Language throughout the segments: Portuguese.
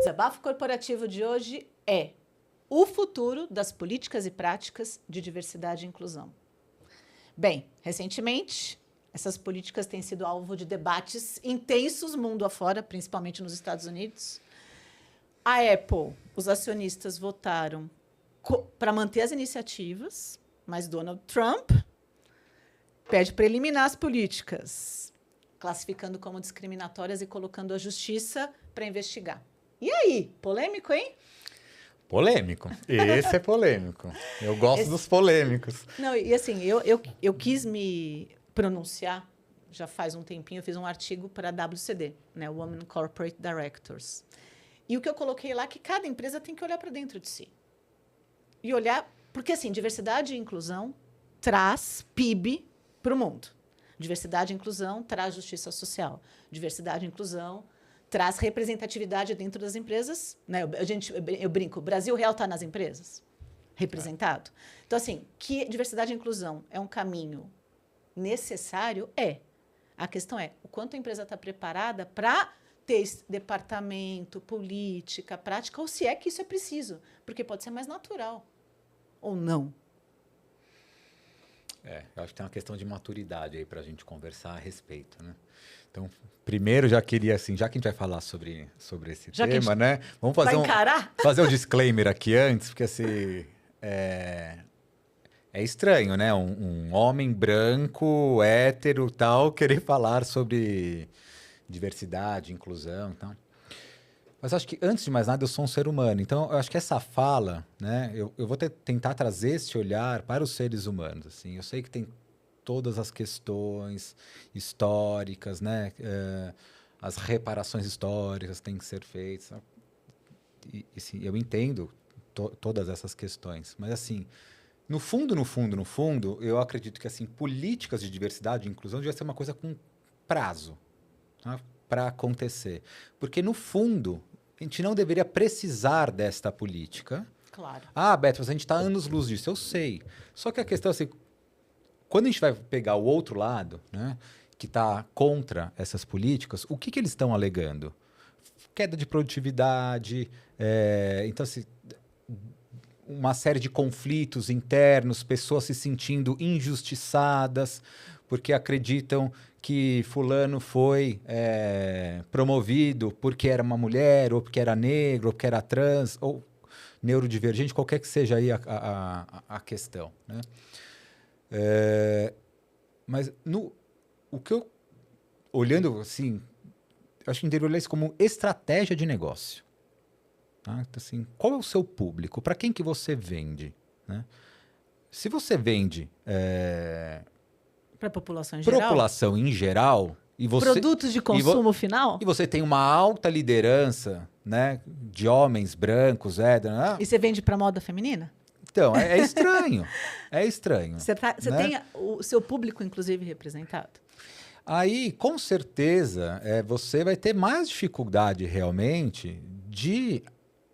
desabafo corporativo de hoje é o futuro das políticas e práticas de diversidade e inclusão. Bem, recentemente, essas políticas têm sido alvo de debates intensos mundo afora, principalmente nos Estados Unidos. A Apple, os acionistas votaram para manter as iniciativas, mas Donald Trump pede para eliminar as políticas, classificando como discriminatórias e colocando a justiça para investigar. E aí? Polêmico, hein? Polêmico. Esse é polêmico. Eu gosto dos polêmicos. Não, e assim, eu quis me pronunciar, já faz um tempinho, eu fiz um artigo para a WCD, né, Women Corporate Directors. E o que eu coloquei lá é que cada empresa tem que olhar para dentro de si. E olhar, porque assim, diversidade e inclusão traz PIB para o mundo. Diversidade e inclusão traz justiça social. Diversidade e inclusão traz representatividade dentro das empresas. Né? Eu brinco, o Brasil Real está nas empresas, representado. Então, assim, que diversidade e inclusão é um caminho necessário? É. A questão é o quanto a empresa está preparada para ter esse departamento, política, prática, ou se é que isso é preciso. Porque pode ser mais natural. Ou não. Eu acho que tem uma questão de maturidade aí para a gente conversar a respeito, né? Então, primeiro já queria, assim, já que a gente vai falar sobre esse tema, né? Vamos fazer um disclaimer aqui antes, porque assim, é estranho, né? Um homem branco, hétero, tal, querer falar sobre diversidade, inclusão, tal. Mas acho que, antes de mais nada, eu sou um ser humano. Então, eu acho que essa fala, né? Eu vou tentar trazer esse olhar para os seres humanos. Assim. Eu sei que tem todas as questões históricas, né? As reparações históricas têm que ser feitas. E sim, eu entendo todas essas questões. Mas, assim, no fundo, eu acredito que assim, políticas de diversidade e inclusão devia ser uma coisa com prazo, tá? Para acontecer. Porque, no fundo, a gente não deveria precisar desta política. Claro. Ah, Beto, a gente está anos-luz disso, eu sei. Só que a questão é assim, quando a gente vai pegar o outro lado, né, que está contra essas políticas, o que eles estão alegando? Queda de produtividade, então, assim, uma série de conflitos internos, pessoas se sentindo injustiçadas, porque acreditam que fulano foi promovido porque era uma mulher, ou porque era negro, ou porque era trans, ou neurodivergente, qualquer que seja aí a questão. Né? Mas o que eu, olhando assim, eu acho que deveria olhar isso como estratégia de negócio. Tá? Então, assim, qual é o seu público? Para quem que você vende? Né? Se você vende para a população em geral, e você, produtos de consumo final, e você tem uma alta liderança, né, de homens brancos, e você vende para moda feminina? Então, é estranho. É estranho. Você tem o seu público, inclusive, representado? Aí, com certeza, você vai ter mais dificuldade realmente de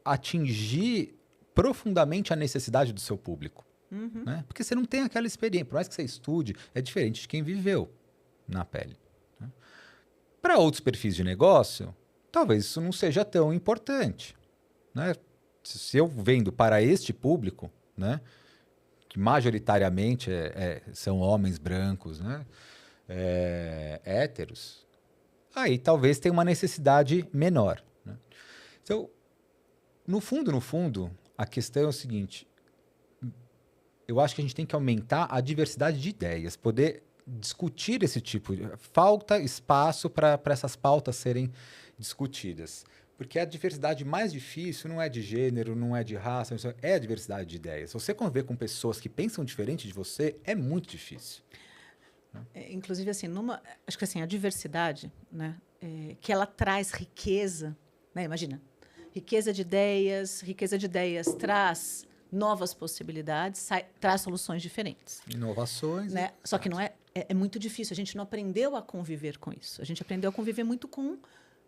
atingir profundamente a necessidade do seu público. Uhum. Né? Porque você não tem aquela experiência. Por mais que você estude, é diferente de quem viveu na pele. Né? Para outros perfis de negócio, talvez isso não seja tão importante. Né? Se eu vendo para este público, né, que majoritariamente são homens brancos, né, héteros, aí talvez tenha uma necessidade menor. Né? Então, no fundo, a questão é o seguinte: eu acho que a gente tem que aumentar a diversidade de ideias, poder discutir esse tipo de... Falta espaço para essas pautas serem discutidas. Porque a diversidade mais difícil não é de gênero, não é de raça, é a diversidade de ideias. Se você conviver com pessoas que pensam diferente de você, é muito difícil. Inclusive, assim, acho que assim, a diversidade, né, que ela traz riqueza, né, imagina, riqueza de ideias traz novas possibilidades, traz soluções diferentes. Inovações. Né? Só que não é muito difícil, a gente não aprendeu a conviver com isso. A gente aprendeu a conviver muito com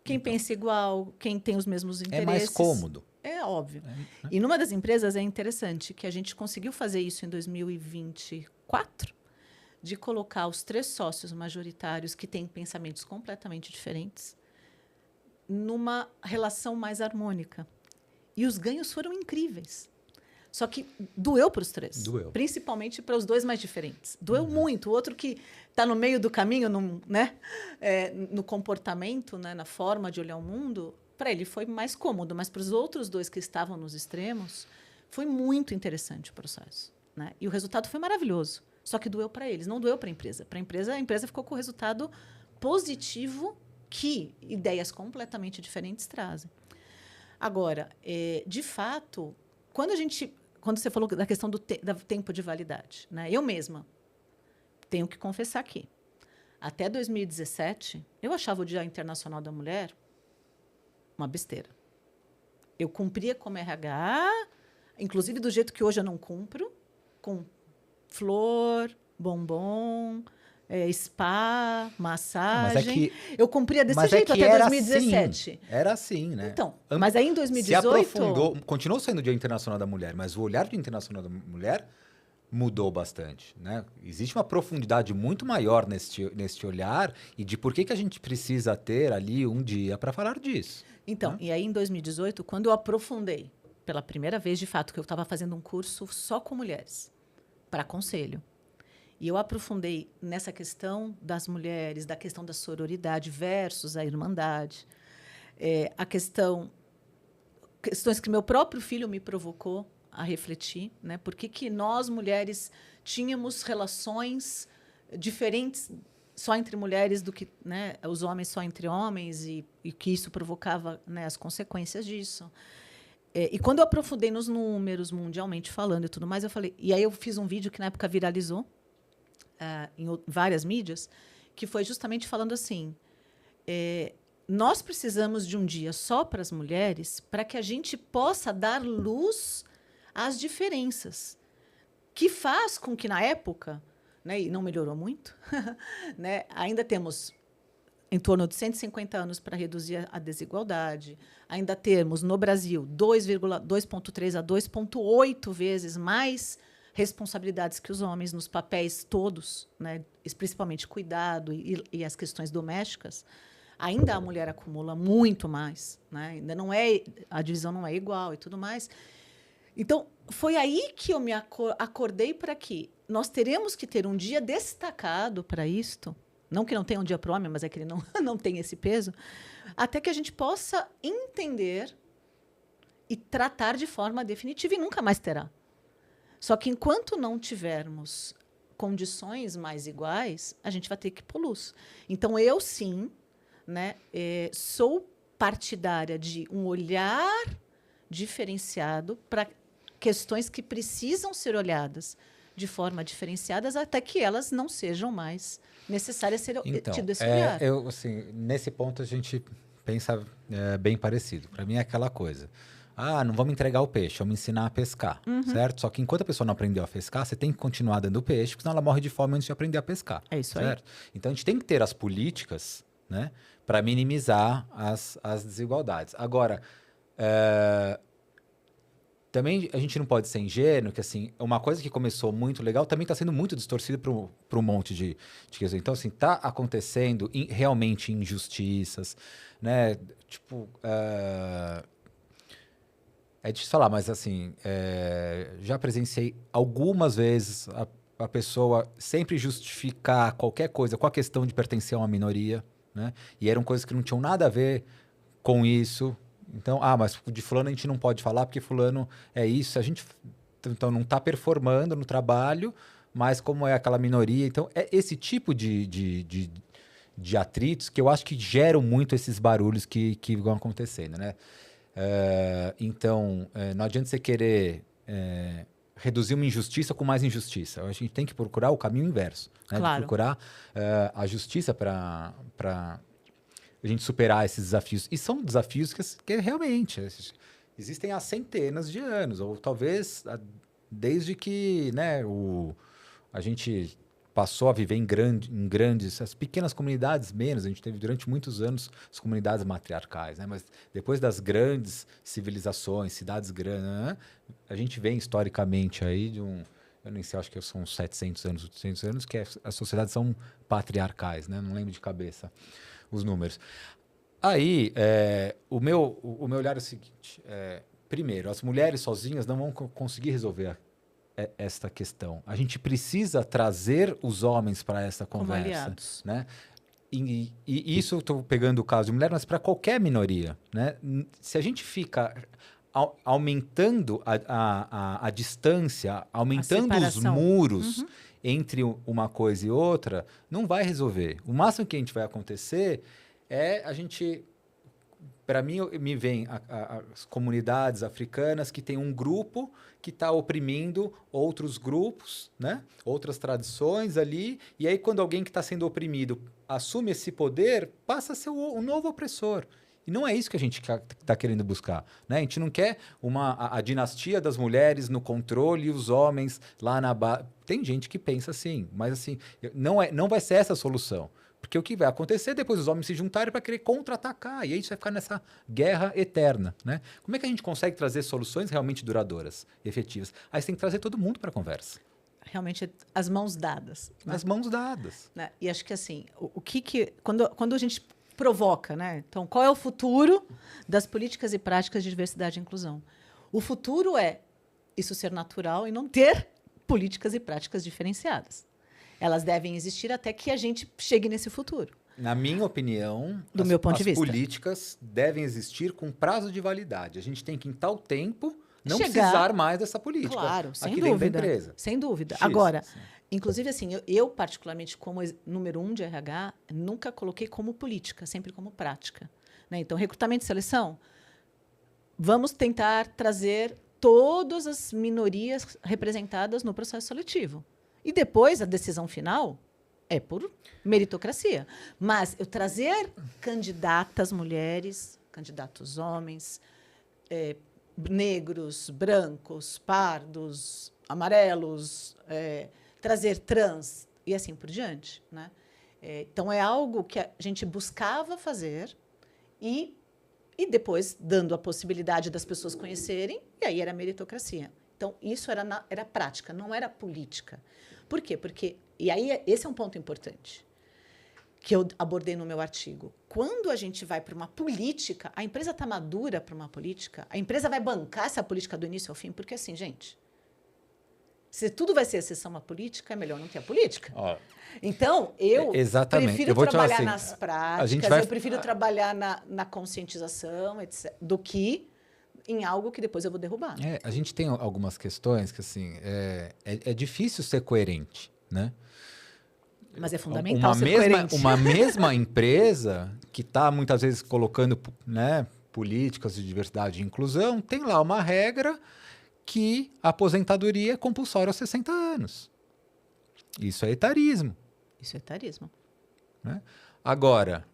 quem pensa igual, quem tem os mesmos interesses. É mais cômodo. É óbvio. E numa das empresas é interessante que a gente conseguiu fazer isso em 2024, de colocar os 3 sócios majoritários que têm pensamentos completamente diferentes numa relação mais harmônica. E os ganhos foram incríveis. Só que doeu para os três. Doeu. Principalmente para os dois mais diferentes. Doeu muito. O outro que está no meio do caminho, no comportamento, né, na forma de olhar o mundo, para ele foi mais cômodo. Mas para os outros dois que estavam nos extremos, foi muito interessante o processo. Né? E o resultado foi maravilhoso. Só que doeu para eles, não doeu para a empresa. Para a empresa ficou com o resultado positivo que ideias completamente diferentes trazem. Agora, de fato, quando você falou da questão do tempo de validade, né? Eu mesma tenho que confessar aqui. Até 2017, eu achava o Dia Internacional da Mulher uma besteira. Eu cumpria como RH, inclusive do jeito que hoje eu não cumpro, com flor, bombom, spa, massagem. Eu cumpria desse jeito até 2017. Era assim, né? Então, mas aí em 2018... Se aprofundou, continuou sendo o Dia Internacional da Mulher, mas o olhar do Dia Internacional da Mulher mudou bastante, né? Existe uma profundidade muito maior neste olhar e de por que a gente precisa ter ali um dia para falar disso. Então, né? E aí em 2018, quando eu aprofundei, pela primeira vez, de fato, que eu estava fazendo um curso só com mulheres, para conselho. E eu aprofundei nessa questão das mulheres, da questão da sororidade versus a irmandade, questões que meu próprio filho me provocou a refletir, né? Por que nós, mulheres, tínhamos relações diferentes só entre mulheres do que, né, os homens só entre homens e que isso provocava, né, as consequências disso. E quando eu aprofundei nos números, mundialmente falando e tudo mais, eu falei... E aí eu fiz um vídeo que, na época, viralizou em várias mídias, que foi justamente falando assim... nós precisamos de um dia só para as mulheres para que a gente possa dar luz às diferenças. Que faz com que, na época, né, e não melhorou muito, né, ainda temos... em torno de 150 anos para reduzir a desigualdade. Ainda temos, no Brasil, 2,3 a 2,8 vezes mais responsabilidades que os homens nos papéis todos, né? Principalmente cuidado e as questões domésticas. Ainda a mulher acumula muito mais. Né? Ainda não a divisão não é igual e tudo mais. Então, foi aí que eu me acordei para que nós teremos que ter um dia destacado para isto. Não que não tenha um dia para o homem, mas é que ele não tem esse peso, até que a gente possa entender e tratar de forma definitiva, e nunca mais terá. Só que enquanto não tivermos condições mais iguais, a gente vai ter que pôr luz. Então, eu sim, né, sou partidária de um olhar diferenciado para questões que precisam ser olhadas de forma diferenciada, até que elas não sejam mais necessárias ser tido esse olhar. Assim, nesse ponto a gente pensa bem parecido. Para mim é aquela coisa. Não vamos entregar o peixe, vamos ensinar a pescar, certo? Só que enquanto a pessoa não aprendeu a pescar, você tem que continuar dando peixe, porque senão ela morre de fome antes de aprender a pescar. É isso certo? Aí. Então a gente tem que ter as políticas, né, para minimizar as desigualdades. Agora, também a gente não pode ser ingênuo, que assim, uma coisa que começou muito legal também está sendo muito distorcida para um monte de questões. Então, assim, está acontecendo realmente injustiças, né? Tipo, é difícil falar, mas assim, já presenciei algumas vezes a pessoa sempre justificar qualquer coisa com a questão de pertencer a uma minoria, né? E eram coisas que não tinham nada a ver com isso. Então, mas de fulano a gente não pode falar porque fulano é isso. A gente então não está performando no trabalho, mas como é aquela minoria. Então, é esse tipo de atritos que eu acho que geram muito esses barulhos que vão acontecendo, né? Então, não adianta você querer reduzir uma injustiça com mais injustiça. A gente tem que procurar o caminho inverso, né? Claro. De procurar a justiça para a gente superar esses desafios. E são desafios que realmente existem há centenas de anos, ou talvez desde que, né, a gente passou a viver em grandes, as pequenas comunidades menos. A gente teve durante muitos anos as comunidades matriarcais, né? Mas depois das grandes civilizações, cidades grandes, né, a gente vem historicamente aí de eu nem sei, acho que são 700 anos, 800 anos, que as sociedades são patriarcais, né? Não lembro de cabeça os números. Aí, o meu olhar é o seguinte. Primeiro, as mulheres sozinhas não vão conseguir resolver esta questão. A gente precisa trazer os homens para essa conversa. Como aliados. Né? E isso eu estou pegando o caso de mulher, mas para qualquer minoria. Né? Se a gente fica aumentando a distância, aumentando os muros entre uma coisa e outra, não vai resolver. O máximo que a gente vai acontecer é a gente... Para mim, me vem as comunidades africanas que tem um grupo que está oprimindo outros grupos, né? Outras tradições ali. E aí, quando alguém que está sendo oprimido assume esse poder, passa a ser um novo opressor. E não é isso que a gente está querendo buscar. Né? A gente não quer a dinastia das mulheres no controle e os homens lá na base. Tem gente que pensa assim, mas assim, não vai ser essa a solução. Porque o que vai acontecer depois os homens se juntarem para querer contra-atacar. E aí a gente vai ficar nessa guerra eterna. Né? Como é que a gente consegue trazer soluções realmente duradouras, efetivas? Aí você tem que trazer todo mundo para a conversa. Realmente, as mãos dadas. Né? As mãos dadas. Né? E acho que assim, quando a gente provoca, né? Então, qual é o futuro das políticas e práticas de diversidade e inclusão? O futuro é isso ser natural e não ter políticas e práticas diferenciadas. Elas devem existir até que a gente chegue nesse futuro. Na minha opinião, meu ponto de vista, as políticas devem existir com prazo de validade. A gente tem que, em tal tempo, não precisar mais dessa política. Claro, sem aqui dúvida. Dentro da empresa. Sem dúvida. Agora, inclusive, assim, eu particularmente, como número 1 de RH, nunca coloquei como política, sempre como prática. Né? Então, recrutamento e seleção, vamos tentar trazer todas as minorias representadas no processo seletivo. E depois, a decisão final é por meritocracia. Mas eu trazer candidatas mulheres, candidatos homens, negros, brancos, pardos, amarelos, trazer trans e assim por diante. Né? Então, é algo que a gente buscava fazer e depois dando a possibilidade das pessoas conhecerem, e aí era meritocracia. Então, isso era prática, não era política. Por quê? Porque, e aí esse é um ponto importante que eu abordei no meu artigo. Quando a gente vai para uma política, a empresa está madura para uma política, a empresa vai bancar essa política do início ao fim, porque assim, gente, se tudo vai ser exceção à política, é melhor não ter a política. Então, eu prefiro trabalhar nas práticas, eu prefiro trabalhar na conscientização, etc., do que em algo que depois eu vou derrubar. A gente tem algumas questões que, assim, é difícil ser coerente, né? Mas é fundamental ser coerente. Uma mesma empresa que está, muitas vezes, colocando, né, políticas de diversidade e inclusão, tem lá uma regra que a aposentadoria é compulsória aos 60 anos. Isso é etarismo. Isso é etarismo. Né? Agora,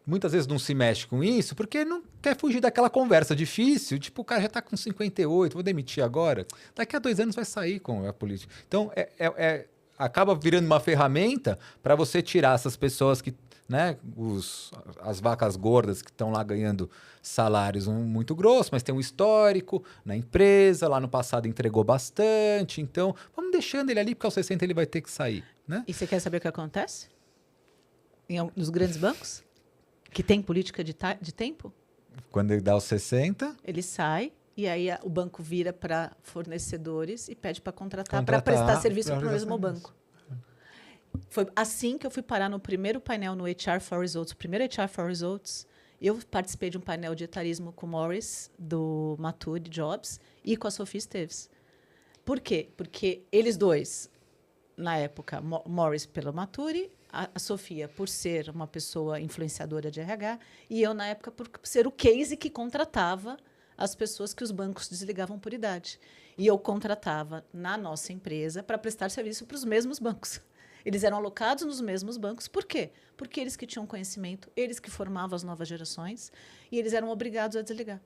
muitas vezes não se mexe com isso porque não quer fugir daquela conversa difícil, tipo, o cara já está com 58, vou demitir agora. Daqui a 2 anos vai sair com a política. Então, acaba virando uma ferramenta para você tirar essas pessoas que, né, as vacas gordas que estão lá ganhando salários muito grossos, mas tem um histórico na empresa, lá no passado entregou bastante, então vamos deixando ele ali porque aos 60 ele vai ter que sair. Né? E você quer saber o que acontece? Nos grandes bancos? Que tem política de tempo? Quando ele dá os 60... Ele sai e aí o banco vira para fornecedores e pede para contratar para prestar serviço para o mesmo banco. Foi assim que eu fui parar no primeiro painel no HR for Results. O primeiro HR for Results, eu participei de um painel de etarismo com o Morris, do Mature Jobs, e com a Sofia Esteves. Por quê? Porque eles dois, na época, Morris pelo Mature, a Sofia por ser uma pessoa influenciadora de RH, e eu, na época, por ser o case que contratava as pessoas que os bancos desligavam por idade. E eu contratava na nossa empresa para prestar serviço para os mesmos bancos. Eles eram alocados nos mesmos bancos. Por quê? Porque eles que tinham conhecimento, eles que formavam as novas gerações, e eles eram obrigados a desligar.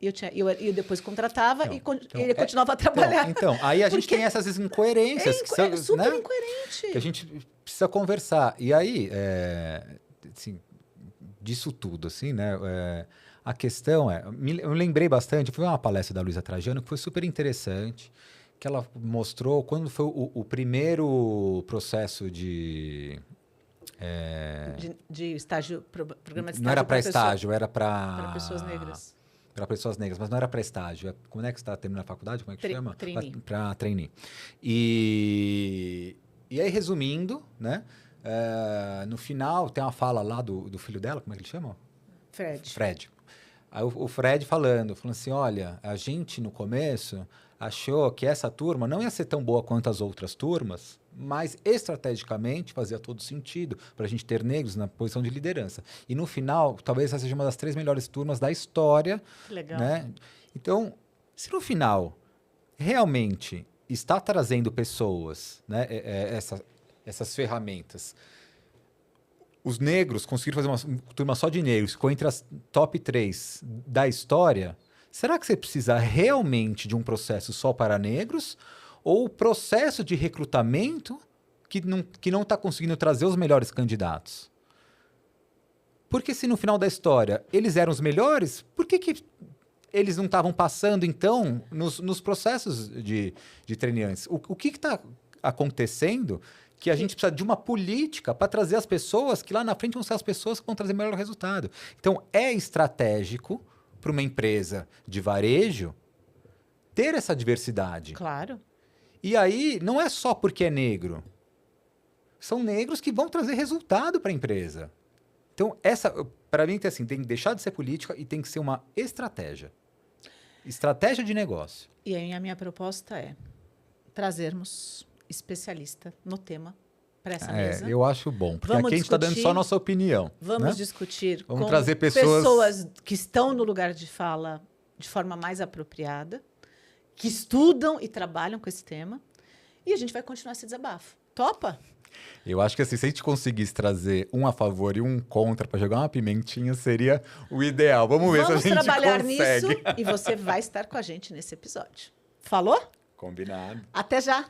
Eu depois contratava e ele continuava a trabalhar. Então, aí a gente tem essas incoerências. É super incoerente. Que a gente precisa conversar. E aí, assim, disso tudo, assim, né? A questão eu lembrei bastante, foi uma palestra da Luísa Trajano que foi super interessante, que ela mostrou quando foi o primeiro processo de De estágio, programa de estágio. Não era para estágio, era para pessoas negras. Para pessoas negras, mas não era para estágio. Como é que você está terminando a faculdade? Como é que chama? Trainee. Para trainee. E aí, resumindo, né? No final, tem uma fala lá do filho dela, como é que ele chama? Fred. Aí o Fred falando assim, olha, a gente no começo achou que essa turma não ia ser tão boa quanto as outras turmas, mas estrategicamente fazia todo sentido para a gente ter negros na posição de liderança. E no final, talvez essa seja uma das 3 melhores turmas da história. Que legal. Né? Então, se no final realmente está trazendo pessoas, né, essas ferramentas, os negros conseguiram fazer uma turma só de negros, ficou entre as top 3 da história, será que você precisa realmente de um processo só para negros? Ou o processo de recrutamento que não está conseguindo trazer os melhores candidatos? Porque se no final da história eles eram os melhores, por que eles não estavam passando, então, nos processos de treinantes? O que está acontecendo que a gente precisa de uma política para trazer as pessoas que lá na frente vão ser as pessoas que vão trazer melhor resultado? Então, é estratégico para uma empresa de varejo ter essa diversidade. Claro. E aí, não é só porque é negro. São negros que vão trazer resultado para a empresa. Então, para mim, assim, tem que deixar de ser política e tem que ser uma estratégia. Estratégia de negócio. E aí, a minha proposta é trazermos especialista no tema para essa mesa. Eu acho bom, porque aqui a gente está dando só a nossa opinião. Vamos discutir Vamos com trazer pessoas que estão no lugar de fala de forma mais apropriada, que estudam e trabalham com esse tema, e a gente vai continuar esse desabafo. Topa? Eu acho que assim, se a gente conseguisse trazer um a favor e um contra para jogar uma pimentinha, seria o ideal. Vamos ver se a gente consegue. Vamos trabalhar nisso e você vai estar com a gente nesse episódio. Falou? Combinado. Até já!